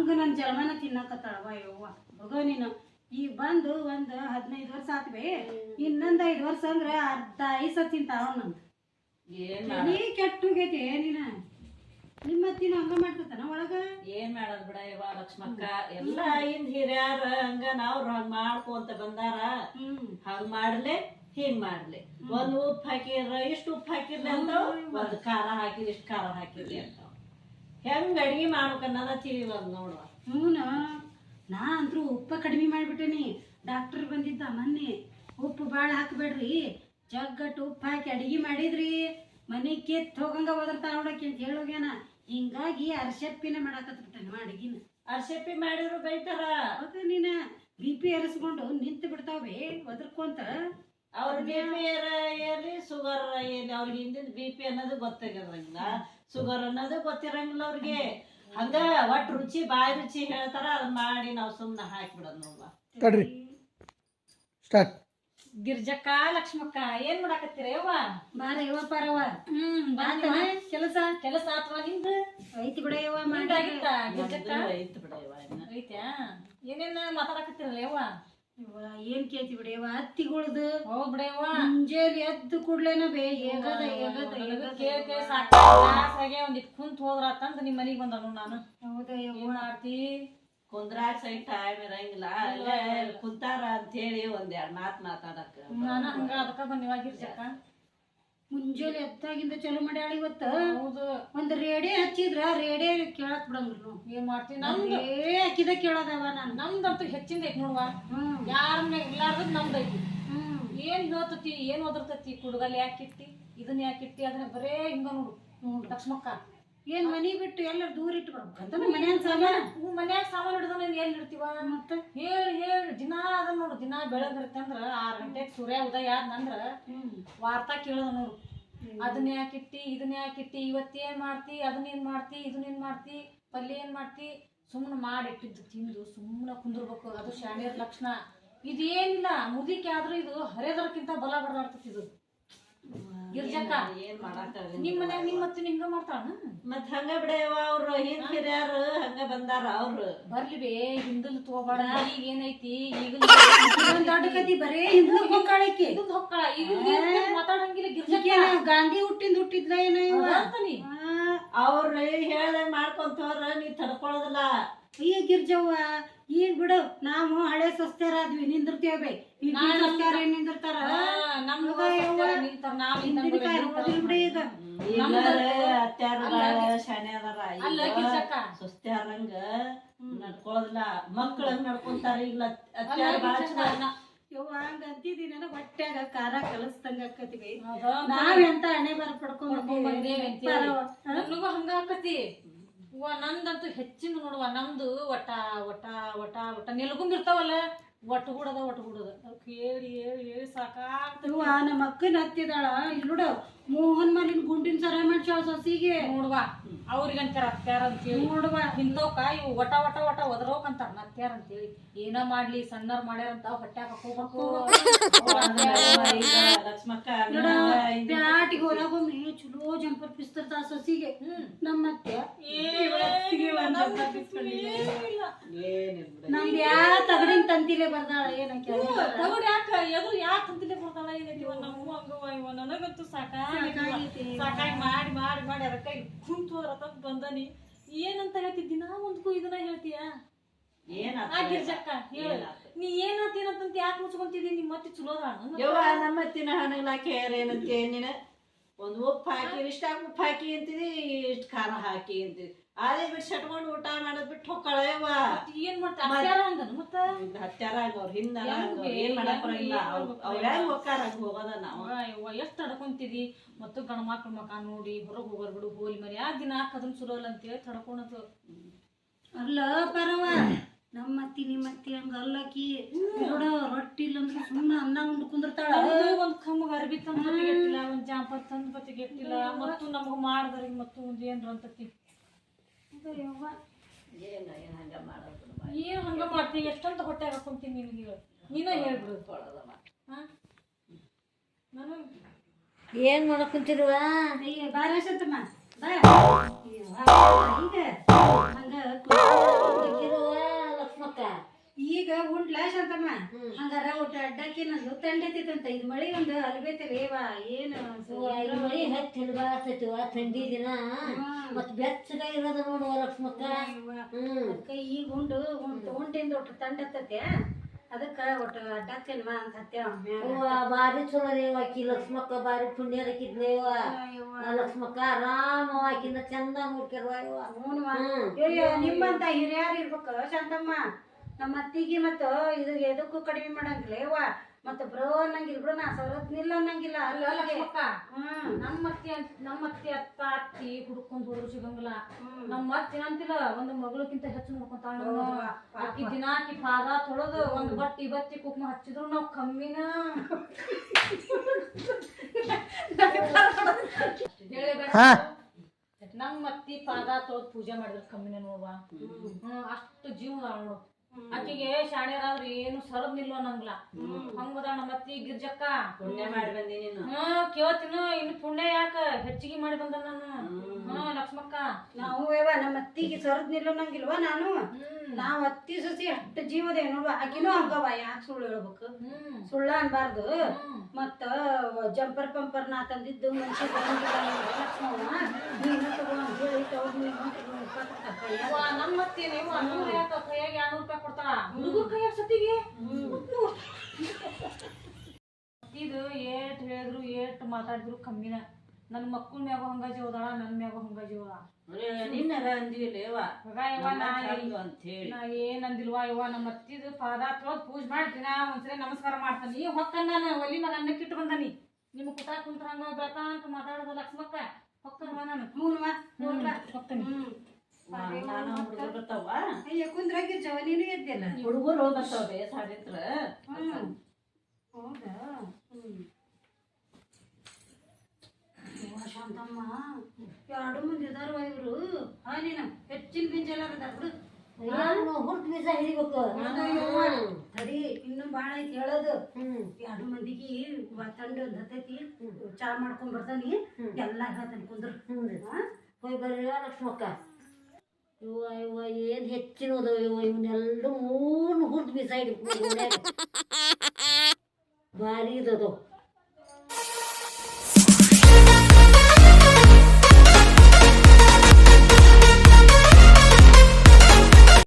ಹಂಗ ನನ್ನ ಜನ್ಮನ ತಿನ್ನಕತ್ತಾಳವ ಯವ್ವ ಮಗ ನೀನು ಈಗ ಬಂದು ಒಂದು 15 ವರ್ಷ ಆತ್ವೆ ಇನ್ನೊಂದು 5 ವರ್ಷ ಅಂದ್ರೆ ಅರ್ಧ ಐಸ ತಿಂತಾವ ನಂದು ನೀ ಕೆಟ್ಟೋಗೈತಿ ನೀನ ನಿಮ್ಮತ್ತಿನ ಹಂಗ ಮಾಡ್ತಾನ ಒಳಗ ಏನ್ ಮಾಡೋದ್ ಬಿಡ ಯವ್ವ ಲಕ್ಷ್ಮಕ್ಕ ಎಲ್ಲಾ ಹಿಂದ್ ಹಿರಿಯಾರ ಹಂಗ ನಾವ್ ಹಂಗ ಮಾಡ್ಕೊಂತ ಬಂದಾರ ಹಂಗ ಮಾಡ್ಲೆ ಹಿಂಗ್ ಮಾಡ್ಲಿ ಒಂದ್ ಉಪ್ಪು ಹಾಕಿರ ಇಷ್ಟು ಉಪ್ಪು ಹಾಕಿರ್ಲಿ ಅಂತ ಒಂದ್ ಖಾರ ಹಾಕಿರಿ ಇಷ್ಟ ಖಾರ ಹಾಕಿರ್ಲಿ ಅಂತ ಹೆಂಗ್ ಅಡ್ಗಿ ಮಾಡ್ಬೇಕನ್ನ ತಿಳಿವಲ್ ನೋಡುವ ನಾ ಅಂತ್ರು ಉಪ್ಪ ಕಡಿಮೆ ಮಾಡ್ಬಿಟ್ಟೇನಿ ಡಾಕ್ಟರ್ ಬಂದಿದ್ದ ಮೊನ್ನೆ ಉಪ್ಪು ಭಾಳ ಹಾಕ್ಬೇಡ್ರಿ ಜಗ್ಗಟ್ಟು ಉಪ್ಪು ಹಾಕಿ ಅಡಿಗೆ ಮಾಡಿದ್ರಿ ಮನೆ ಕೆತ್ತ ಹೋಗಂಗ ಹೋದರ್ತಾನ ನೋಡಕ್ಕೆ ಅಂತ ಹೇಳೋಗ್ಯಾನ ಹಿಂಗಾಗಿ ಅರ್ಶಪ್ಪಿನ ಮಾಡಾಕತ್ಬಿಟ್ಟೇನ ಅಡಿಗಿನ ಅರ್ಶಪ್ಪಿ ಮಾಡಿದ್ರು ಬೈತಾರ ಹೌದ ನೀನ BP ಏರಿಸ್ಕೊಂಡು ನಿಂತು ಬಿಡ್ತಾವೆ ಒದರ್ಕೊಂತ ಅವ್ರ BP ಏರ್ಲಿ ಶುಗರ್ ಏರ್ಲಿ ಅವ್ರಿಗೆ ಹಿಂದಿನ BP ಅನ್ನೋದು ಗೊತ್ತಾಗಿರಂಗಿಲ್ಲ ಶುಗರ್ ಅನ್ನೋದು ಗೊತ್ತಿರಂಗಿಲ್ಲ ಅವ್ರಿಗೆ ಹಂಗ ಒಟ್ಟು ರುಚಿ ಬಾಯಿ ರುಚಿ ಹೇಳ್ತಾರ ಅದನ್ನ ಮಾಡಿ ನಾವು ಸುಮ್ಮನೆ ಹಾಕಿಬಿಡೋದು ನೋಡುವ ತಡ್ರಿ ಸ್ಟಾರ್ಟ್ ಗಿರ್ಜಕ್ಕ ಲಕ್ಷ್ಮಕ್ಕ ಏನ್ ಮಾಡಾಕತ್ತೀರ ಯವ್ವ ಬಾರ ಯವ್ವ ಪಾರವ ಕೆಲಸ ಕೆಲಸ ಆತ್ವ ನಿಂದು ಐತಿ ಬಿಡ ಯವ್ವ ಮಾಡಿತ್ತ ಗಿರ್ಜಕ್ಕ ಐತ್ ಬಿಡವ್ವ ಐತ್ಯಾ ಏನೇನ್ ಮಾತಾಡಕತ್ತೀರಲ್ಲ ಯವ್ವ ಏನ್ ಕೇಳ್ತಿ ಬಿಡೇವ ಅತ್ತಿಗಳ್ದು ಹೋಗ್ ಬಿಡವ್ವ ಮುಂಜಾನೆ ಎದ್ದು ಕೂಡ್ಲೇನ ಬೇ ಹೇಗದ ಕೇಳ್ ಸಾಕಾಗೆ ಒಂದಿಟ್ ಕುಂತ್ ಹೋದ್ರಾತಂತ ನಿಮ್ ಮನಿಗ್ ಬಂದನು ನಾನು ಹೌದಾ ಯವ್ವ ಏನ್ ಮಾಡ್ತಿ ಕುಂದ್ರಾಗ ಸೈಡ್ ಟೈಮ್ ಇರಂಗಿಲ್ಲ ಅಲ್ಲೇ ಕುಂತಾರ ಅಂತ ಹೇಳಿ ಒಂದೆರಡು ಮಾತಾಡಕ್ ನಾನು ಹಂಗ ಅದಕ್ಕ ಬಂದಿವ ಗಿರ್ಜಕ್ಕ ಮುಂಜಾನೆ ಎದ್ದಾಗಿಂದ ಚಲೋ ಮಾಡ್ಯಾಳ ಇವತ್ತ ಹೌದು ಒಂದ್ ರೇಡಿಯೋ ಹಚ್ಚಿದ್ರ ರೇಡಿಯೋ ಕೇಳಕ್ ಬಿಡಂಗಿಲ್ಲ ಏನ್ ಮಾಡ್ತಿ ನಮ್ದು ಹಾಕಿದ ಕೇಳೋದವ ನಾನು ನಮ್ದಂತೂ ಹೆಚ್ಚಿಂದ ಐತಿ ನೋಡುವ ಯಾರನ್ನ ಇಲ್ಲಾರ್ದ್ ನಮ್ದು ಐತಿ ಏನ್ ಹೇಳ್ತತಿ ಏನ್ ಒದರ್ತತಿ ಕುಡುಗಲ್ ಯಾಕಿಟ್ಟಿ ಇದನ್ನ ಯಾಕಿಟ್ಟಿ ಅದನ್ನ ಬರೇ ಹಿಂಗ ನೋಡು ಲಕ್ಷ್ಮಕ್ಕ ಏನ್ ಮನಿ ಬಿಟ್ಟು ಎಲ್ಲ ದೂರ ಇಟ್ಟು ಬರ್ಬೇಕಂತ ಮನ್ಯಾಗ ಸಾಮಾನ ಮನ್ಯಾಗ ಸಾಮಾನು ಹಿಡಿದ ಎಲ್ಲಿ ಇಡ್ತೀವ ಮತ್ತೆ ಹೇಳಿ ದಿನಾ ಅದನ್ನ ನೋಡು ದಿನಾ ಬೆಳಗ್ರಂದ್ರ 6 ಗಂಟೆಗೆ ಸೂರ್ಯ ಉದಯ ಆದ್ನಂದ್ರ ವಾರ್ತಾ ಕೇಳದ ನೋಡು ಅದನ್ನ ಯಾಕಿಟ್ಟಿ ಇದನ್ನ ಯಾಕಿಟ್ಟಿ ಇವತ್ತೇನ್ ಮಾಡ್ತಿ ಅದನ್ನೇನ್ ಮಾಡ್ತಿ ಇದನ್ನೇನ್ ಮಾಡ್ತಿ ಪಲ್ಯ ಏನ್ ಮಾಡ್ತಿ ಸುಮ್ಮನೆ ಮಾಡಿಟ್ಟಿದ್ದು ತಿಂದು ಸುಮ್ಮನೆ ಕುಂದಿರ್ಬೇಕು ಅದು ಶಾಣ್ಯರ ಲಕ್ಷಣ ಇದೇನಿಲ್ಲ ಮುದಿಕೆ ಆದ್ರೂ ಇದು ಹರಿಯೋದಕ್ಕಿಂತ ಬಲ ಬಡದಾಡ್ತತಿ ಇದು ಗಿರ್ಜಕ್ಕ ಏನ್ ಮಾಡಾಕ ನಿಮ್ ಮನ್ಯಾಗ ನಿಮ್ ಮತ್ತೆ ಹಿಂಗ ಮಾಡ್ತಾಳ ಮತ್ ಹಂಗ ಬಿಡವ ಅವ್ರು ಹಿಂದ್ ಹಿರಿಯಾರು ಹಂಗ ಬಂದಾರ ಅವ್ರು ಬರ್ಲಿ ಬೇ ಹಿಂದಲ್ ತಗೋಬಾರ ಈಗ ಏನೈತಿ ಈಗ ದೊಡ್ಡ ಕತಿ ಬರೇ ಹಿಂದ್ಲ ಹೊಕ್ಕಾಳಕ್ಕೆ ಇದೊಂದು ಹೊಕ್ಕಳ ಈಗ ಮಾತಾಡಂಗಿಲ್ಲ ಗಿರ್ಜಕ್ಕ ಗಾಂಧಿ ಹುಟ್ಟಿದ್ಲ ಏನೋ ಇವ ಅಂತಾನಿ ಅವ್ರು ಹೇಳ್ದಂಗ ಮಾಡ್ಕೊಂತವ್ರ ನೀ ತಡ್ಕೊಳ್ಳೋದಿಲ್ಲ ಅಯ್ಯ ಗಿರ್ಜವ್ವ ಈಗ ಬಿಡು ನಾವು ಹಳೆ ಸಸ್ತ್ಯಾರ ಆದ್ವಿ ನಿಂದಿರ್ತೇವೆ ಈಗ ಸಸ್ತ್ಯಾರ ಏನ್ ನಿಂದಿರ್ತಾರ ಬಿಡಿ ಈಗ ಅತ್ಯಾರ ಶಾನೆ ಅದಾರ ಸುಸ್ತ್ಯಾರಂಗ ನಡ್ಕೊಳ್ಳೋದಿಲ್ಲ ಮಕ್ಳಂಗ್ ನಡ್ಕೊಂತಾರ ಇಲ್ಲ ಅತ್ಯಾರ ಬಾಳ ಚೆನ್ನಾಗ ಯವ್ವ ಹಂಗ ಅಂತಿದಿ ನನಗ ಹೊಟ್ಯಾಗ ಖಾರ ಕಲಸ್ದಂಗ ಆಕತಿವಿ ನಾವೆಂತ ಹಣೆ ಬರ ಪಡ್ಕೊಂಡ್ ನನಗೂ ಹಂಗ ಆಕತಿ ನಂದಂತೂ ಹೆಚ್ಚಿನ ನೋಡುವ ನಮ್ದು ಒಟ್ಟ ಒಟ್ಟ ಒಟ್ಟ ಒಟ್ಟ ನೆಲ್ಗುಂದಿರ್ತಾವಲ್ಲ ಒಟ್ಟಗೂಡದ ಹೇಳಿ ಹೇಳಿ ಹೇಳಿ ಸಾಕಾಗ್ತವ ನಮ್ಮ ಅಕ್ಕನ ಹತ್ತಿದಾಳ ಇಲ್ಲಿ ನೋಡು ಮೋಹನ್ ಮಲಿನ್ ಗುಂಡಿನ ಸರ ಮಾಡ್ಸಾಳ ಸೊಸಿಗೆ ನೋಡುವ ಅವ್ರಿಗಂತಾರ ಅತ್ಯಾರ ಅಂತೇಳಿ ನೋಡುವ ಇಂಥವ್ಕ ಇವು ಒಟ ಒಟ ಒಟ ಒದರೋಕಂತಾರ ಅತ್ಯಾರ ಅಂತೇಳಿ ಏನ ಮಾಡ್ಲಿ ಸಣ್ಣರ್ ಮಾಡ್ಯಾರಂತ ಹೊಟ್ಯಾಗ ಹೋಗ್ಬೇಕು ಬ್ಯಾಟಿಗೆ ಹೊರಗೊಮ್ಮೆ ಚಲೋ ಜಂಪರ್ ಪಿಸ್ತರ್ತ ಸೊಸಿಗೆ ನಮ್ಮ ಅತ್ತೆ ನಮ್ದು ಯಾ ತಗಡಿನ ತಂತಿಲೆ ಬರ್ದಾಳ ಏನಕ್ಕೆ ತಗಡ್ ಯಾಕ ಎದುರು ಯಾಕೆ ತಂತಿಲೆ ಬರ್ದಾಳ ಏನೈತಿವ ನಮಗೂ ಹಂಗವ ಇವ ನನಗಂತೂ ಸಾಕಾಗಿ ಮಾಡಿ ಮಾಡಿ ಮಾಡಿ ಅದಕ್ಕ ಕುಂತು ಹೋದ್ರತ ಬಂದನಿ ಏನಂತ ಹೇಳ್ತಿದ್ದಿ ನಾ ಒಂದ್ಕೂ ಇದನ್ನ ಹೇಳ್ತೀಯ ಗಿರ್ಜಕ್ಕ ಹೇಳ ನೀ ಏನಂತ ಯಾಕೆ ಮುಚ್ಕೊಂತಿದಿ ನಿಮ್ ಮತ್ತೆ ಚಲೋದಾಳ ನಮ್ಮ ಅತ್ತಿನ ಹಣಗ್ಲಾಕಿ ಏನಂತ ನೀನ ಒಂದ್ ಉಪ್ಪು ಹಾಕಿ ಇಷ್ಟ ಉಪ್ಪು ಹಾಕಿ ಅಂತಿದಿ ಇಷ್ಟ ಖಾರ ಹಾಕಿ ಅಂತಿದಿ ಅದೇ ಬಿಟ್ಟು ಸಟ್ಕೊಂಡು ಊಟ ಮಾಡೋದ್ ಬಿಟ್ಟು ಹೊಕ್ಕಳವ ಏನ್ ಮಾಡ್ತಾರ ಮತ್ತ ಹತ್ಯಾರ ಅವ್ರ ಹಿಂದ ಏನ್ ಮಾಡಕ್ ಬರಂಗಿಲ್ಲ ಅವ್ರ ಹೆಂಗ್ ಹೋಗ್ತಾರ ಹಂಗ ಹೋಗೋದ ನಾವು ಎಷ್ಟ್ ತಡ್ಕೊಂತಿದಿ ಮತ್ತು ಗಣ ಮಕ್ಳ ಮಕ ನೋಡಿ ಹೊರಗ್ ಹೋಗೋರ್ ಬಿಡು ಹೋಲಿ ಮರಿ ಆ ದಿನ ಅದನ್ನ ಸುರೋಲ್ಲ ಅಂತೇಳಿ ತಡ್ಕೊಳದು ಅಲ್ಲ ಪರವ ನಮ್ಮತ್ತಿ ನಿಮ್ಮತ್ತಿ ಹಂಗ ಅಲ್ಲಕಿ ನೋಡ ರೊಟ್ಟಿ ಇಲ್ಲಂದ್ರೆ ಸುಮ್ಮನೆ ಅನ್ನ ಉಂಡು ಕುಂದಿರ್ತಾಳ ಒಂದ್ ಕಮ್ಮಗ ಅರ್ಬಿ ತಂದ್ ಬತ್ತಿಗೆಟ್ಟಿಲ್ಲ ಒಂದ್ ಜಾಂಪರ್ ತಂದ್ ಬತ್ತಿಗೆಟ್ಟಿಲ್ಲ ಮತ್ತು ನಮಗ ಮಾಡಿದ್ರಿಗೆ ಮತ್ತು ಒಂದ್ ಏನ್ರ ಅಂತತಿ ಏನ್ ಹಂಗ ಮಾಡ್ತೀನಿ ಎಷ್ಟಂತ ಹೊಟ್ಟೆ ಹಾಕೊಂತೀನಿ ನಿನಗೆ ನೀನ ಹೇಳ್ಬಿಡು ಏನ್ ಮಾಡಕ್ ಕುಂತಿರುವ ಬಾರಸತ್ತಮ್ಮ ಲಕ್ಷ್ಮಕ್ಕ ಈಗ ಉಂಟ್ಲ ಶಾಂತಮ್ಮ ಹಂಗಾರ ಊಟ ಅಡ್ಡಾಕಿ ನಂದು ತಂಡೈತಿತ್ತಂತ ಇದು ಮಳಿ ಒಂದು ಅಲ್ಬೇತಿರೇವಾ ಏನು ಮಳಿ ಹತ್ತಿ ಬಾರ್ತೈತಿವ ಥಂಡಿ ದಿನ ಮತ್ ಬೆಚ್ಚಗ ಇರೋದ ನೋಡುವ ಲಕ್ಷ್ಮಕ್ಕ ಅದಕ್ಕೆ ಈಗ ಉಂಟಿಂದ ಒಟ್ಟು ತಂಡತ್ತತೆ ಅದಕ್ಕೆ ಒಟ್ಟು ಅಡ್ಡಾಕ್ತೇನ್ವಾ ಅಂತ ಹತ್ತೇವ ಬಾರಿ ಚಲೋ ರೀ ಆಕಿ ಲಕ್ಷ್ಮಕ್ಕ ಬಾರಿ ಪುಣ್ಯ ರಕಿದ್ನೇವ ಲಕ್ಷ್ಮಕ್ಕ ಆರಾಮ ಆಕಿನ ಚಂದ ನೋಡ್ಕೆರ್ವ ನಿಮ್ಮಂತ ಹಿರಿಯಾರು ಇರ್ಬೇಕು ಶಾಂತಮ್ಮ ನಮ್ಮ ಅತ್ತಿಗೆ ಮತ್ತ ಇದು ಎದಕ್ಕೂ ಕಡಿಮೆ ಮಾಡಂಗಿಲ್ಲ ಮತ್ತ ಬ್ರೋ ಅನ್ನಂಗಿಲ್ಲ ಬ್ರೋ ನಾ ಸರತ್ನಿಲ್ಲ ಅನ್ನಂಗಿಲ್ಲ ಅಲ್ಲ ಲಕ್ಷ್ಮಕ್ಕ ನಮ್ಮ ಅತ್ತಿ ಅತ್ತ ಅತ್ತಿ ಹುಡ್ಕೊಂಡ್ ಹೋದ್ರು ಸಿಗಂಗಿಲ್ಲ ನಮ್ಮ ಅತ್ತಿ ಅಂತಿಲ್ಲ ಒಂದು ಮಗಳಕ್ಕಿಂತ ಹೆಚ್ಚು ನೋಡ್ಕೊಂತಾಳ ಆಕಿ ದಿನ ಆಕಿ ಪಾದ ತೊಳೆದು ಒಂದು ಬಟ್ಟಿ ಬತ್ತಿ ಕುಕ್ಮ ಹಚ್ಚಿದ್ರು ನಾವ್ ಕಮ್ಮಿನ ನಮ್ಮ ಅತ್ತಿ ಪಾದ ತೊಳೆದ್ ಪೂಜೆ ಮಾಡಿದ್ರ ಕಮ್ಮಿನ ನೋಡುವ ಅಷ್ಟು ಜೀವ ನೋಡು ಆಕಿಗೆ ಶಾಣ್ಯರಾದ್ರೆ ಏನು ಸರದ್ ನಿಲ್ವ ನಂಗಿಲ್ಲ ಹಂಗದ ನಮ್ಮ ಅತ್ತಿ ಗಿರ್ಜಕ್ಕ ಪುಣ್ಯ ಮಾಡಿ ಬಂದಿ ನೀನು ಕೇಳ್ತೀನು ಇನ್ನು ಪುಣ್ಯ ಯಾಕ ಹೆಚ್ಚಿಗೆ ಮಾಡಿ ಬಂದ ನಾನು ಲಕ್ಷ್ಮಕ್ಕ ನಾವು ನಮ್ಮ ಅತ್ತಿಗೆ ಸರದ್ ನಿಲ್ಲೋನಂಗಿಲ್ವಾ ನಾನು ನಾವ್ ಅತ್ತಿ ಸಸಿ ಅಷ್ಟು ಜೀವದೇ ನೋಡುವ ಆಕಿನೂ ಹಂಗವ ಯಾಕೆ ಸುಳ್ಳು ಹೇಳ್ಬೇಕು ಸುಳ್ಳ ಅನ್ಬಾರ್ದು ಮತ್ತ ಜಂಪರ್ ಪಂಪರ್ ನಾ ತಂದಿದ್ದು ಮನುಷ್ಯ ಲಕ್ಷ್ಮವ್ವ ನೀನು ತಗೊಂಡ್ ಹೇಳಿ ನಮ್ಮ ಅತ್ತಿ ನೀವು 100 ಯಾಕ ಕೈಯಾಗ 200 ರೂಪಾಯಿ ಕೊಡ್ತಾರ ಹುಡುಗರ ಕೈಯಾಗ ಸತಿಗೆ ಇದು ಏಟ್ ಹೇಳಿದ್ರು ಏಟ್ ಮಾತಾಡಿದ್ರು ಕಮ್ಮಿನ ನನ್ನ ಮಕ್ಕಳ ಮ್ಯಾಗ ಹಂಗ ಜೀವದಾಳ ನನ್ನ ಮ್ಯಾಗ ಹಂಗ ಜೀವದ ನಿನ್ನರ ಅಂದಿಲ್ಲೇವ ಅಂತ ಹೇಳಿ ನಾ ಏನ್ ಅಂದಿಲ್ವಾ ಇವ ನಮ್ಮ ಅತ್ತಿದು ಪಾದ ತೊಳೆದ್ ಪೂಜೆ ಮಾಡ್ತೀನ ಒಂದ್ಸರಿ ನಮಸ್ಕಾರ ಮಾಡ್ತಾನೆ ಈ ಹೊಕ್ಕನ್ ನಾನು ಒಲಿ ಮ್ಯಾಗ ಅನ್ನಕ್ಕೆ ಇಟ್ಟು ಬಂದಾನಿ ನಿಮ್ಮ ಕುಟ ಕುಂತ್ರ ಹಂಗ ಬೆಳತಾ ಅಂತ ಮಾತಾಡೋದು ಲಕ್ಷ್ಮಕ್ಕ ಹೊಕ್ಕನ್ವಾ ನಾನು ಹೋಗ್ತಾನೆ ನಾನು ಹುಡುಗರು ಬರ್ತಾವ ಕುಂದ್ರಾಗಿರ್ಜವ ನೀನು ಎದ್ದಿಲ್ಲ ಹುಡುಗರು ಬರ್ತಾವ ಬೇಸಾಡಿದ್ರ ಹೌದಾ ಶಾಂತಮ್ಮ 2 ಮಂದಿ ಇದಾರವ ಇವ್ರು ನೀನು ಹೆಚ್ಚಿನ ಬಿಂಜಲಾರದಾರ ಬಿಡು ಹುರ್ಟ್ ಬೀಜ ಹಿಡಿಬೇಕು ತಡಿ ಇನ್ನು ಬಾಳ ಐತಿ ಹೇಳೋದು 2 ಮಂದಿಗೆ ತಂಡ ಹತ್ತೈತಿ ಚಾ ಮಾಡ್ಕೊಂಡ್ ಬರ್ತಾನಿ ಎಲ್ಲಾ ಹೇಳ್ತಾನೆ ಕುಂದ್ರ ಹೋಯ್ ಬರ್ರಿ ಲಕ್ಷ್ಮಕ್ಕ ಇವ ಏನ್ ಹೆಚ್ಚಿನದವ ಇವನ್ನೆಲ್ಲ 3 ಹುರ್ಟ್ ಬೀಜ ಹಿಡಿಬೇಕು ಭಾರಿ ಇದದು